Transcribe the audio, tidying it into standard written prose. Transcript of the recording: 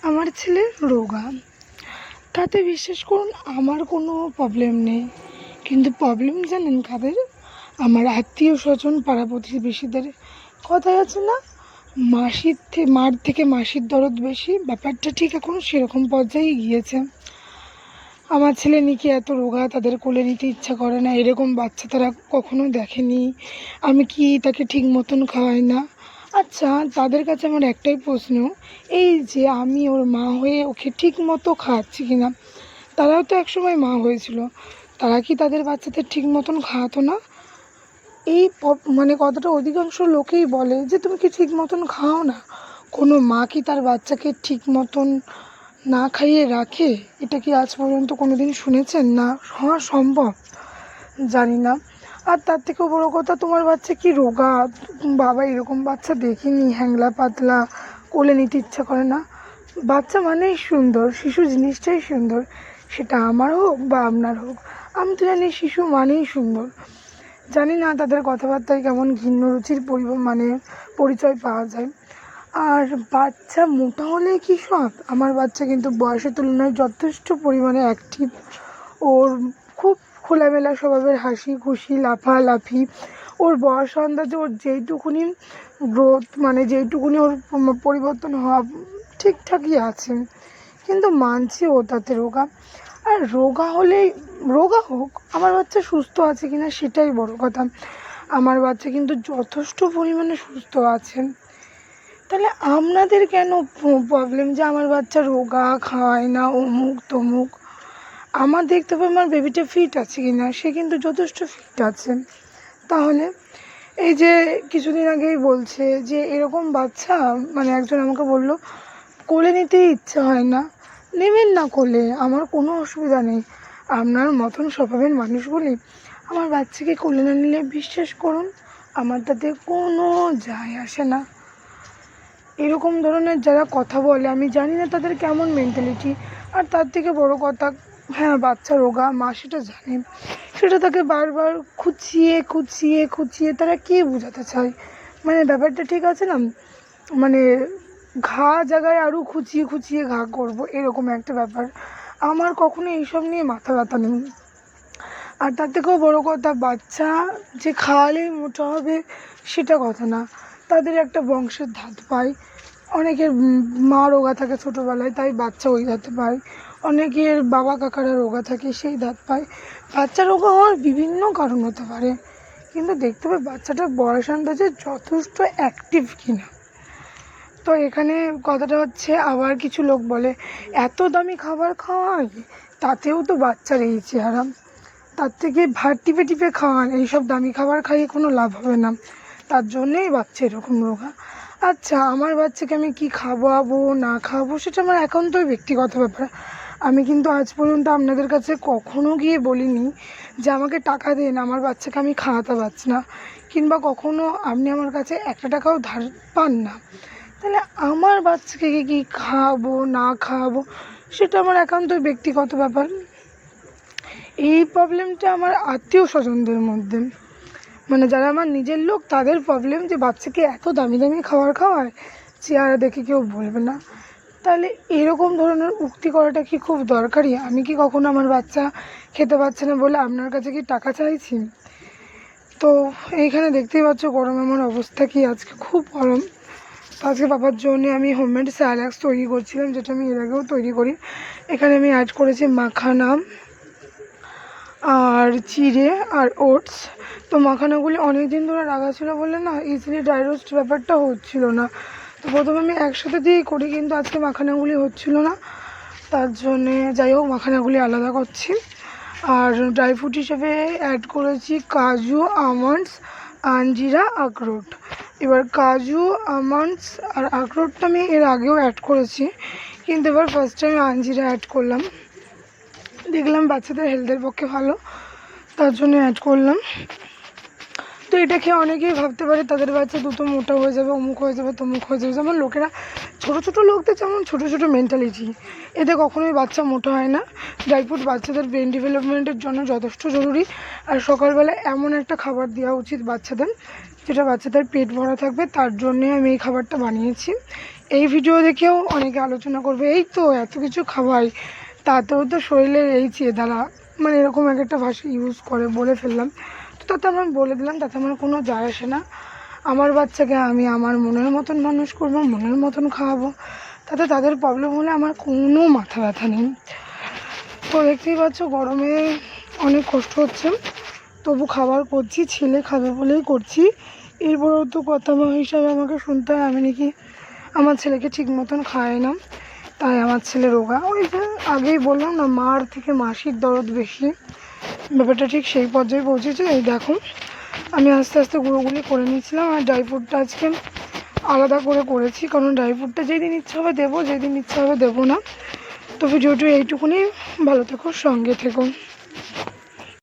আমার ছেলে রোগা, তাতে বিশ্বাস করুন আমার কোনো প্রবলেম নেই, কিন্তু প্রবলেম জানেন কাদের? আমার আত্মীয় স্বজন পাড়া প্রতিবেশীদের। কথায় আছে না, মার থেকে মাসির দরদ বেশি, ব্যাপারটা ঠিক এখন সেরকম পর্যায়ে গিয়েছে। আমার ছেলে নাকি এত রোগা, তাদের কোলে নিতে ইচ্ছা করে না, এরকম বাচ্চা তারা কখনো দেখেনি। আমি কি তাকে ঠিক মতন খাওয়াই না? আচ্ছা, তাদের কাছে আমার একটাই প্রশ্ন, এই যে আমি ওর মা হয়ে ওকে ঠিক মতো খাওয়াচ্ছি কিনা? তারাও তো একসময় মা হয়েছিল, তারা কি তাদের বাচ্চাদের ঠিক মতন খাওয়াতো না? এই মানে কথাটা অধিকাংশ লোকেই বলে যে তুমি কি ঠিক মতন খাও না। কোনো মা কি তার বাচ্চাকে ঠিক মতন না খাইয়ে রাখে? এটা কি আজ পর্যন্ত কোনো দিন শুনেছেন? না হওয়া সম্ভব, জানি না। আর তার থেকেও বড়ো কথা, তোমার বাচ্চা কি রোগা? বাবা এরকম বাচ্চা দেখিনি, হ্যাংলা পাতলা, কোলে নিতে ইচ্ছা করে না। বাচ্চা মানেই সুন্দর, শিশু জিনিসটাই সুন্দর, সেটা আমার হোক বা আপনার হোক। আমি তো জানি শিশু মানেই সুন্দর। জানি না তাদের কথাবার্তায় কেমন ঘিন্ন রুচির পরিচয় পাওয়া যায়। আর বাচ্চা মোটা হলে কি সব? আমার বাচ্চা কিন্তু বয়সের তুলনায় যথেষ্ট পরিমাণে অ্যাক্টিভ। ওর খুব খোলামেলা স্বভাবের, হাসি খুশি, লাফালাফি। ওর বয়স আন্দাজে ওর যেইটুকুনি গ্রোথ, মানে যেইটুকুনি ওর পরিবর্তন হওয়া ঠিকঠাকই আছে, কিন্তু মানছি ও তাতে রোগা। আর রোগা হোক, আমার বাচ্চা সুস্থ আছে কিনা সেটাই বড় কথা। আমার বাচ্চা কিন্তু যথেষ্ট পরিমাণে সুস্থ আছে। তাহলে আপনাদের কেন প্রবলেম যে আমার বাচ্চা রোগা, খাওয়ায় না, অমুক তমুক? আমার দেখতে হবে আমার বেবিটা ফিট আছে কিনা, সে কিন্তু যথেষ্ট ফিট আছে। তাহলে এই যে কিছুদিন আগেই বলছে যে এরকম বাচ্চা, মানে একজন আমাকে বললো কোলে নিতেই ইচ্ছা হয় না। নেবেন না কোলে, আমার কোনো অসুবিধা নেই। আপনার মতন স্বভাবের মানুষগুলি আমার বাচ্চাকে কোলে না নিলে বিশ্বাস করুন আমার তাতে কোনো যায় আসে না। এরকম ধরনের যারা কথা বলে, আমি জানি না তাদের কেমন মেন্টালিটি। আর তার থেকে বড় কথা, হ্যাঁ বাচ্চা রোগা, মা সেটা জানে, সেটা তাকে বারবার খুঁচিয়ে খুঁচিয়ে খুঁচিয়ে তারা কী বোঝাতে চায়? মানে ব্যাপারটা ঠিক আছে না, মানে ঘা জায়গায় আরও খুঁচিয়ে খুঁচিয়ে ঘা করব, এরকম একটা ব্যাপার। আমার কখনো এইসব নিয়ে মাথা ব্যথা নেই। আর তার থেকেও বড়ো কথা, বাচ্চা যে খাওয়ালেই মোটা হবে সেটা কথা না। তাদের একটা বংশের ধাত পায়। অনেকের মা রোগা থাকে ছোটোবেলায়, তাই বাচ্চা ওই ধাতে পায়। অনেকের বাবা কাকারা রোগা থাকে, সেই ধাত পায়। বাচ্চা রোগা হওয়ার বিভিন্ন কারণ হতে পারে, কিন্তু দেখতে হবে বাচ্চাটার বয়স আন্দাজে যথেষ্ট অ্যাক্টিভ কিনা। তো এখানে কথাটা হচ্ছে, আবার কিছু লোক বলে এত দামি খাবার খাওয়ায়, তাতেও তো বাচ্চার এই চেহারা, তার থেকে ভাত টিপে টিপে খাওয়ান, এইসব দামি খাবার খাইয়ে কোনো লাভ হবে না, তার জন্যেই বাচ্চা এরকম রোগা। আচ্ছা, আমার বাচ্চাকে আমি কি খাওয়াবো না খাওয়াবো সেটা আমার একান্তই ব্যক্তিগত ব্যাপার। আমি কিন্তু আজ পর্যন্ত আপনাদের কাছে কখনো গিয়ে বলিনি যে আমাকে টাকা দিন, আমার বাচ্চাকে আমি খাওয়াতে পারছি না, কিংবা কখনো আপনি আমার কাছে একটা টাকাও ধার পান না। তাহলে আমার বাচ্চাকে কি খাওয়াবো না খাওয়াবো সেটা আমার একান্তই ব্যক্তিগত ব্যাপার। এই প্রবলেমটা আমার আত্মীয় স্বজনদের মধ্যে, মানে যারা আমার নিজের লোক, তাদের প্রবলেম যে বাচ্চাকে এত দামি দামি খাবার খাওয়ায়, চেহারা দেখে কেউ বলবে না। তাহলে এরকম ধরনের উক্তি করাটা কি খুব দরকারি? আমি কি কখনো আমার বাচ্চা খেতে পারছে না বলে আপনার কাছে কি টাকা চাইছি? তো এইখানে দেখতেই পাচ্ছ গরমে আমার অবস্থা কি, আজকে খুব গরম। তো আজকে বাবার জন্য আমি হোমমেড স্যালাক্স তৈরি করছিলাম, যেটা আমি এর আগেও তৈরি করি। এখানে আমি অ্যাড করেছি মাখানা আর চিড়ে আর ওটস। তো মাখানাগুলি অনেক দিন ধরে রাখা ছিল বলে না, ইজিলি ড্রাই রোস্ট ব্যাপারটা হচ্ছিল না। তো প্রথমে আমি একসাথে দিয়েই করি, কিন্তু আজকে মাখানাগুলি হচ্ছিল না, তার জন্যে যাই হোক মাখানাগুলি আলাদা করছি। আর ড্রাই ফ্রুট হিসেবে অ্যাড করেছি কাজু, আমন্ডস, আঞ্জিরা, আখরোট। এবার কাজু, আমন্ডস আর আখরোটটা আমি এর আগেও অ্যাড করেছি, কিন্তু এবার ফার্স্ট টাইম আঞ্জিরা অ্যাড করলাম, দেখলাম বাচ্চাদের হেলথের পক্ষে ভালো, তার জন্য অ্যাড করলাম। তো এটা খেয়ে অনেকেই ভাবতে পারে তাদের বাচ্চা দ্রুত মোটা হয়ে যাবে, অমুক হয়ে যাবে, তমুক হয়ে যাবে। যেমন লোকেরা ছোটো ছোটো লোকদের যেমন ছোটো ছোটো মেন্টালিটি, এতে কখনোই বাচ্চা মোটা হয় না। ড্রাই ফ্রুট বাচ্চাদের ব্রেন ডেভেলপমেন্টের জন্য যথেষ্ট জরুরি। আর সকালবেলা এমন একটা খাবার দেওয়া উচিত বাচ্চাদের যেটা বাচ্চাদের পেট ভরা থাকবে, তার জন্যে আমি এই খাবারটা বানিয়েছি। এই ভিডিও দেখেও অনেকে আলোচনা করবে, এই তো এত কিছু খাওয়াই, তাতেও তো শরীরের এই চেয়ে মানে এরকম এক একটা ভাষা ইউজ করে, বলে ফেললাম। তো তাতে আমি বলে দিলাম, তাতে আমার কোনো যায় আসে না। আমার বাচ্চাকে আমি আমার মনের মতন মানুষ করবো, মনের মতন খাওয়াবো, তাতে তাদের প্রবলেম হলে আমার কোনো মাথা ব্যথা নেই। তো দেখতেই পাচ্ছ গরমে অনেক কষ্ট হচ্ছে, তবু খাবার করছি, ছেলে খাবে বলেই করছি। এরপরেও তো কথা হিসাবে আমাকে শুনতে হয় আমি নাকি আমার ছেলেকে ঠিক মতন খাওয়াই না, তাই আমার ছেলে রোগা। ওই যে আগেই বললাম না, মার থেকে মাসির দরদ বেশি, ব্যাপারটা ঠিক সেই পর্যায়ে পৌঁছেছে। এই দেখো আমি আস্তে আস্তে গুঁড়োগুলি করে নিয়েছিলাম, আর ড্রাই ফ্রুটটা আজকে আলাদা করে করেছি, কারণ ড্রাই ফ্রুটটা যেদিন ইচ্ছা হবে দেবো, যেদিন ইচ্ছা হবে দেবো না। তো ভিডিওটি এইটুকুনি, ভালো থেকো, সঙ্গে থেকো।